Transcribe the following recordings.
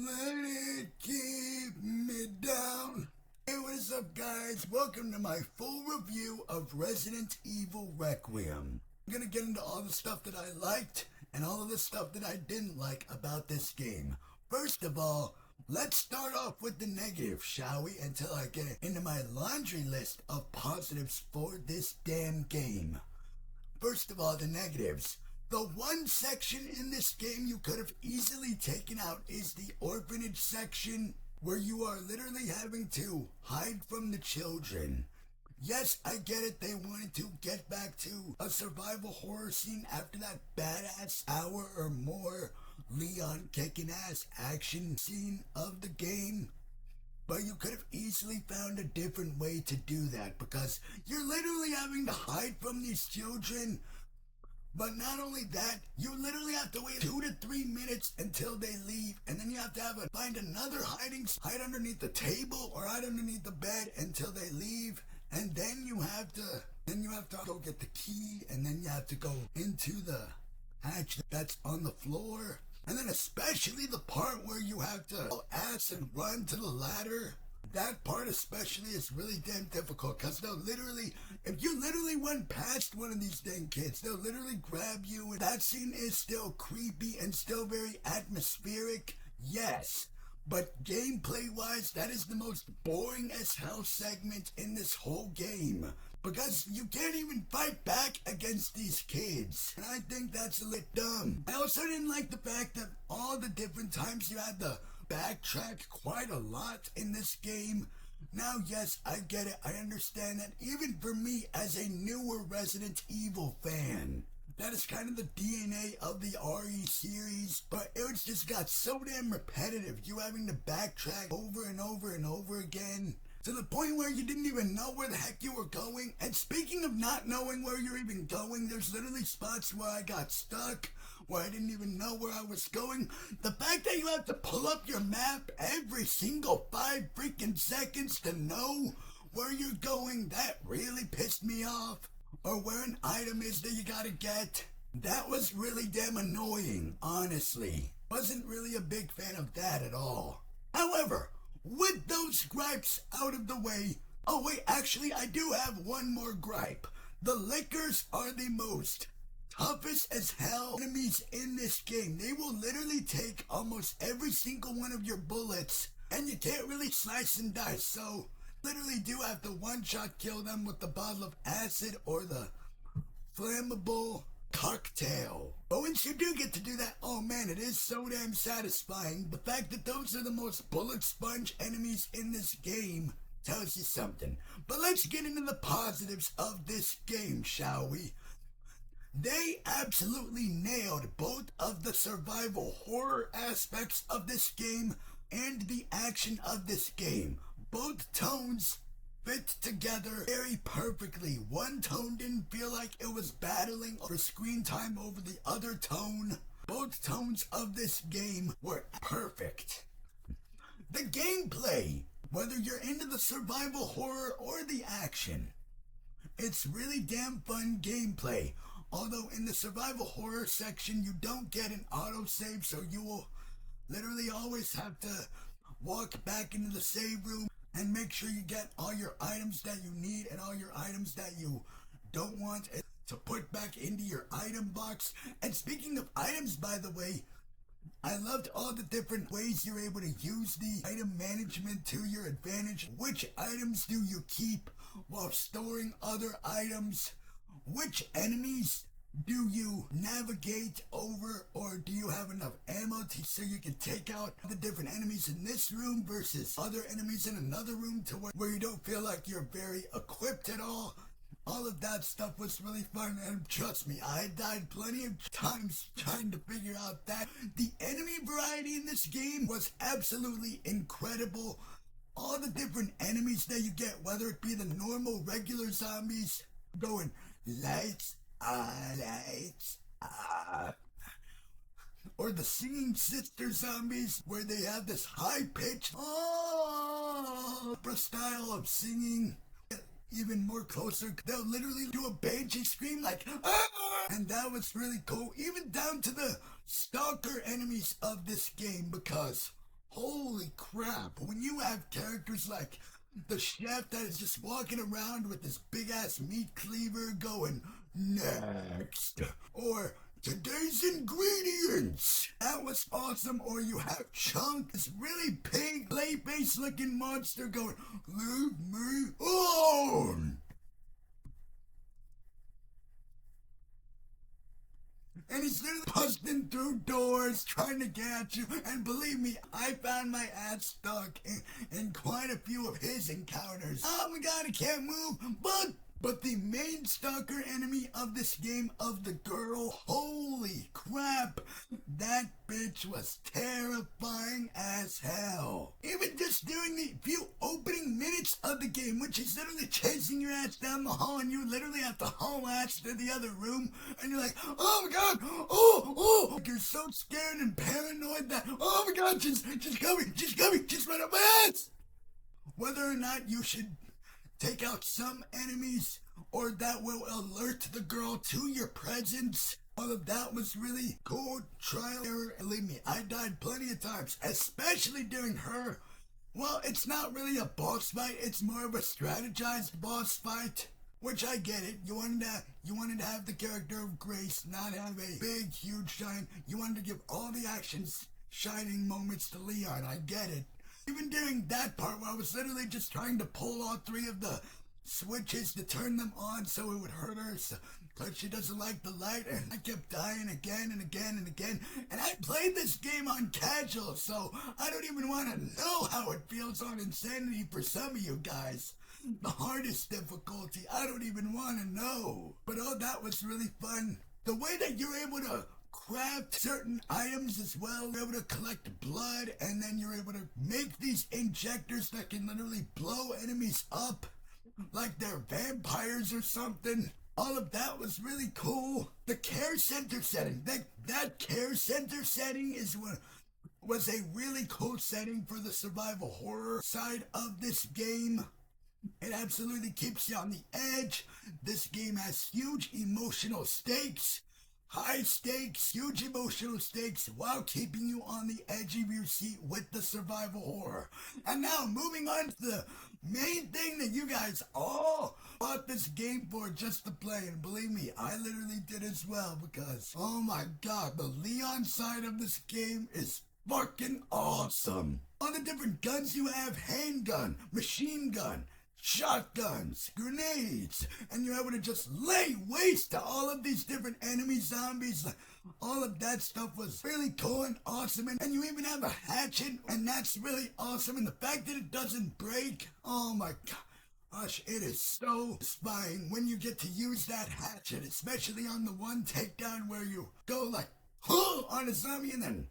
Let it keep me down. Hey, what is up, guys? Welcome to my full review of Resident Evil Requiem. I'm gonna get into all the stuff that I liked and all of the stuff that I didn't like about this game. First of all, let's start off with the negatives, shall we? Until I get into my laundry list of positives for this damn game. First of all, the negatives. The one section in this game you could have easily taken out is the orphanage section, where you are literally having to hide from the children. Yes, I get it, they wanted to get back to a survival horror scene after that badass hour or more Leon kicking ass action scene of the game. But you could have easily found a different way to do that, because you're literally having to hide from these children. But not only that, you literally have to wait 2 to 3 minutes until they leave, and then you have to find another hide underneath the table or hide underneath the bed until they leave, and then you have to go get the key, and then you have to go into the hatch that's on the floor. And then especially the part where you have to go ass and run to the ladder. That part especially is really damn difficult, because if you literally went past one of these dang kids, they'll literally grab you. And that scene is still creepy and still very atmospheric, yes. But gameplay-wise, that is the most boring as hell segment in this whole game, because you can't even fight back against these kids. And I think that's a little dumb. I also didn't like the fact that all the different times you had to backtrack quite a lot in this game. Now, yes, I get it. I understand that even for me as a newer Resident Evil fan, that is kind of the DNA of the RE series, but it's just got so damn repetitive. You having to backtrack over and over and over again, to the point where you didn't even know where the heck you were going. And speaking of not knowing where you're even going, there's literally spots where I got stuck, where I didn't even know where I was going. The fact that you have to pull up your map every single 5 freaking seconds to know where you're going, that really pissed me off. Or where an item is that you gotta get. That was really damn annoying, honestly. Wasn't really a big fan of that at all. However, with those gripes out of the way, oh wait, actually I do have one more gripe. The lickers are the most toughest as hell enemies in this game. They will literally take almost every single one of your bullets, and you can't really slice and dice, so literally do have to one-shot kill them with the bottle of acid or the flammable cocktail. But once you do get to do that, oh man, it is so damn satisfying. The fact that those are the most bullet sponge enemies in this game tells you something. But let's get into the positives of this game, shall we? They absolutely nailed both of the survival horror aspects of this game and the action of this game. Both tones fit together very perfectly. One tone didn't feel like it was battling for screen time over the other tone. Both tones of this game were perfect. The gameplay, whether you're into the survival horror or the action, it's really damn fun gameplay. Although in the survival horror section you don't get an autosave, so you will literally always have to walk back into the save room and make sure you get all your items that you need and all your items that you don't want to put back into your item box. And speaking of items, by the way, I loved all the different ways you're able to use the item management to your advantage. Which items do you keep while storing other items? Which enemies do you navigate over, or do you have enough ammo so you can take out the different enemies in this room versus other enemies in another room to where you don't feel like you're very equipped at all? All of that stuff was really fun, and trust me, I died plenty of times trying to figure out that. The enemy variety in this game was absolutely incredible. All the different enemies that you get, whether it be the normal regular zombies going lights or the singing sister zombies where they have this high pitched opera style of singing. Even more closer, they'll literally do a banshee scream like and that was really cool. Even down to the stalker enemies of this game, because Holy crap, when you have characters like the chef that is just walking around with this big ass meat cleaver going, next, or today's ingredients, that was awesome. Or you have Chunk, this really big, clay-face looking monster going, leave me alone. And he's literally busting through doors trying to get at you. And believe me, I found my ass stuck in quite a few of his encounters. Oh my god, I can't move. But the main stalker enemy of this game, of the girl, holy crap, that bitch was terrifying as hell. Even just doing the few opening minutes of the game, which is literally chasing your ass down the hall, and you literally have to haul ass to the other room, and you're like, oh my god, oh, you're so scared and paranoid that, oh my god, she's coming, just run up my ass. Whether or not you should take out some enemies, or that will alert the girl to your presence. All of that was really cool. Trial error. Believe me, I died plenty of times, especially during her. Well, it's not really a boss fight. It's more of a strategized boss fight. Which I get it. You wanted to have the character of Grace, not have a big, huge shine. You wanted to give all the actions, shining moments to Leon. I get it. Even during that part where I was literally just trying to pull all three of the switches to turn them on so it would hurt her, because she doesn't like the light, and I kept dying again and again and again. And I played this game on casual, so I don't even want to know how it feels on Insanity for some of you guys. The hardest difficulty, I don't even want to know. But oh, that was really fun. The way that you're able to craft certain items as well. You're able to collect blood, and then you're able to make these injectors that can literally blow enemies up like they're vampires or something. All of that was really cool. The care center setting, that care center setting was a really cool setting for the survival horror side of this game. It absolutely keeps you on the edge. This game has huge emotional stakes. High stakes, huge emotional stakes, while keeping you on the edge of your seat with the survival horror. And now, moving on to the main thing that you guys all bought this game for, just to play. And believe me, I literally did as well, because, oh my god, the Leon side of this game is fucking awesome. All the different guns you have, handgun, machine gun, shotguns, grenades, and you're able to just lay waste to all of these different enemy zombies. All of that stuff was really cool and awesome, and you even have a hatchet, and that's really awesome. And the fact that it doesn't break, oh my gosh, it is so satisfying when you get to use that hatchet, especially on the one takedown where you go like, on a zombie and then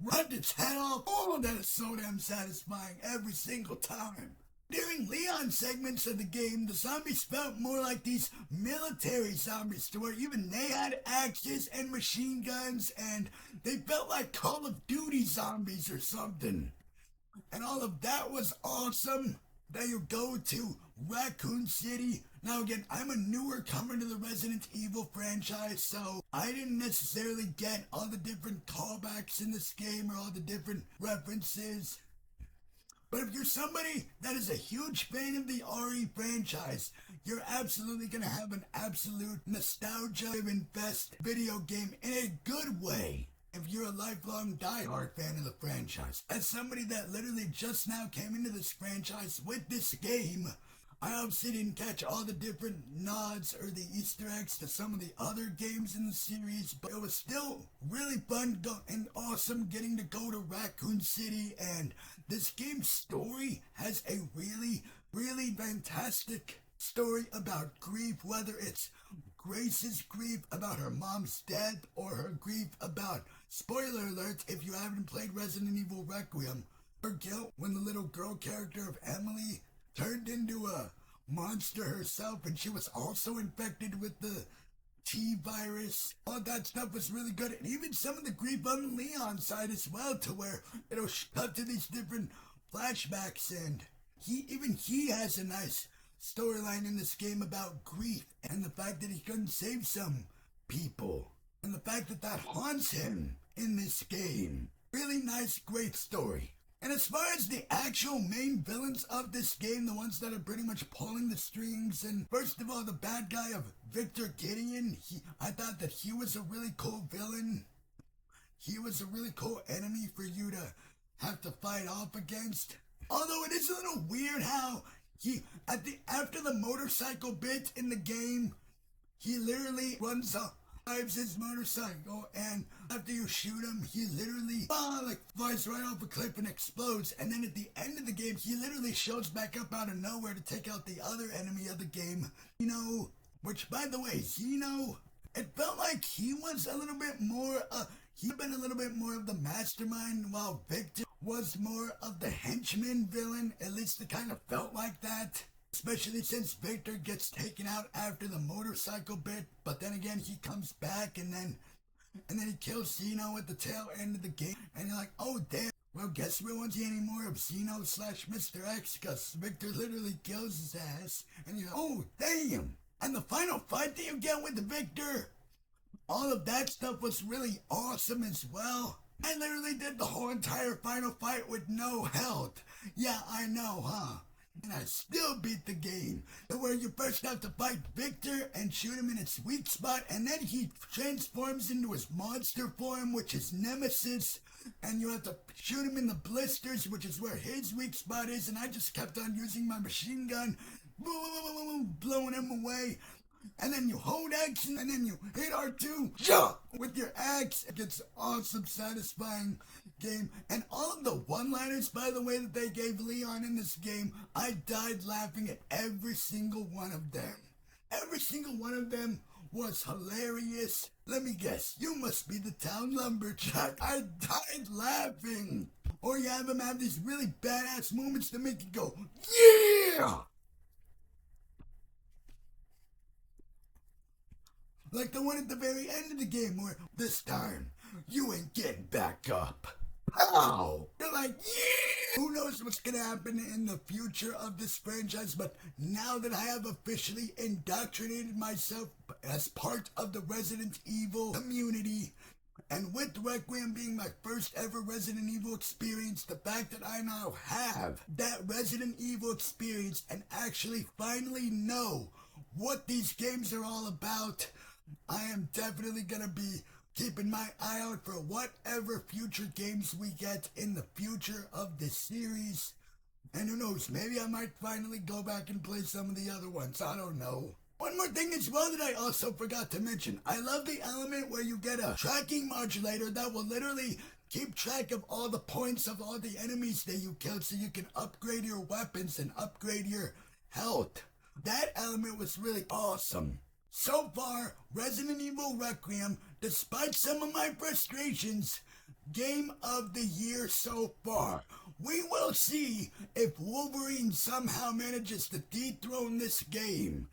run its head off. Oh, that is so damn satisfying every single time. During Leon segments of the game, the zombies felt more like these military zombies, to where even they had axes and machine guns, and they felt like Call of Duty zombies or something. And all of that was awesome. Then you go to Raccoon City. Now again, I'm a newer comer to the Resident Evil franchise, so I didn't necessarily get all the different callbacks in this game or all the different references. But if you're somebody that is a huge fan of the RE franchise, you're absolutely going to have an absolute nostalgia-infest video game in a good way. If you're a lifelong diehard fan of the franchise. As somebody that literally just now came into this franchise with this game, I obviously didn't catch all the different nods or the Easter eggs to some of the other games in the series, but it was still really fun and awesome getting to go to Raccoon City, and this game's story has a really, really fantastic story about grief, whether it's Grace's grief about her mom's death or her grief about, spoiler alert if you haven't played Resident Evil Requiem, her guilt when the little girl character of Emily turned into a monster herself, and she was also infected with the T-virus. All that stuff was really good, and even some of the grief on the Leon side as well, to where it'll cut to these different flashbacks, and he has a nice storyline in this game about grief, and the fact that he couldn't save some people, and the fact that that haunts him in this game. Really nice, great story. And as far as the actual main villains of this game, the ones that are pretty much pulling the strings, and first of all, the bad guy of Victor Gideon, I thought that he was a really cool villain. He was a really cool enemy for you to have to fight off against. Although it is a little weird how after the motorcycle bit in the game, he literally drives his motorcycle, and after you shoot him, he literally flies right off a cliff and explodes. And then at the end of the game, he literally shows back up out of nowhere to take out the other enemy of the game, which, by the way, it felt like he was a little bit more, he'd been a little bit more of the mastermind, while Victor was more of the henchman villain. At least it kind of felt like that. Especially since Victor gets taken out after the motorcycle bit, but then again he comes back and then he kills Zeno at the tail end of the game, and you're like, oh damn, well guess we won't see any more of Zeno / Mr. X, cause Victor literally kills his ass, and you're like, oh damn. And the final fight that you get with Victor, all of that stuff was really awesome as well. I literally did the whole entire final fight with no health. Yeah, I know, huh? And I still beat the game, where you first have to fight Victor and shoot him in its weak spot, and then he transforms into his monster form, which is Nemesis, and you have to shoot him in the blisters, which is where his weak spot is, and I just kept on using my machine gun, blowing him away. And then you hold X, and then you hit R2 with your axe. It gets awesome, satisfying game. And all of the one-liners, by the way, that they gave Leon in this game, I died laughing at every single one of them. Every single one of them was hilarious. Let me guess, you must be the town lumberjack. I died laughing. Or you have him have these really badass moments to make you go, yeah! Like the one at the very end of the game where, this time, you ain't getting back up. How? You're like, yeah! Who knows what's gonna happen in the future of this franchise, but now that I have officially indoctrinated myself as part of the Resident Evil community, and with Requiem being my first ever Resident Evil experience, the fact that I now have that Resident Evil experience and actually finally know what these games are all about, I am definitely gonna be keeping my eye out for whatever future games we get in the future of this series. And who knows, maybe I might finally go back and play some of the other ones, I don't know. One more thing as well that I also forgot to mention. I love the element where you get a tracking modulator that will literally keep track of all the points of all the enemies that you killed, so you can upgrade your weapons and upgrade your health. That element was really awesome. So far, Resident Evil Requiem, despite some of my frustrations, game of the year so far. We will see if Wolverine somehow manages to dethrone this game.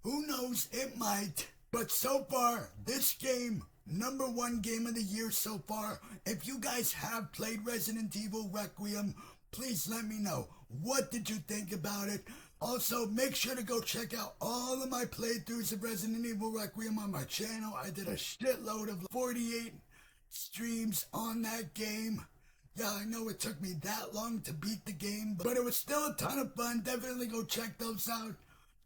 Who knows, it might. But so far, this game, #1 game of the year so far. If you guys have played Resident Evil Requiem, please let me know. What did you think about it? Also, make sure to go check out all of my playthroughs of Resident Evil Requiem on my channel. I did a shitload of 48 streams on that game. Yeah, I know it took me that long to beat the game, but it was still a ton of fun. Definitely go check those out.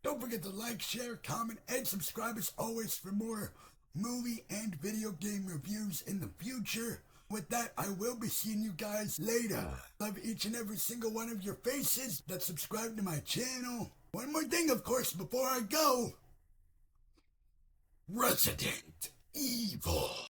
Don't forget to like, share, comment, and subscribe as always for more movie and video game reviews in the future. With that, I will be seeing you guys later. Love each and every single one of your faces that subscribe to my channel. One more thing, of course, before I go. Resident Evil.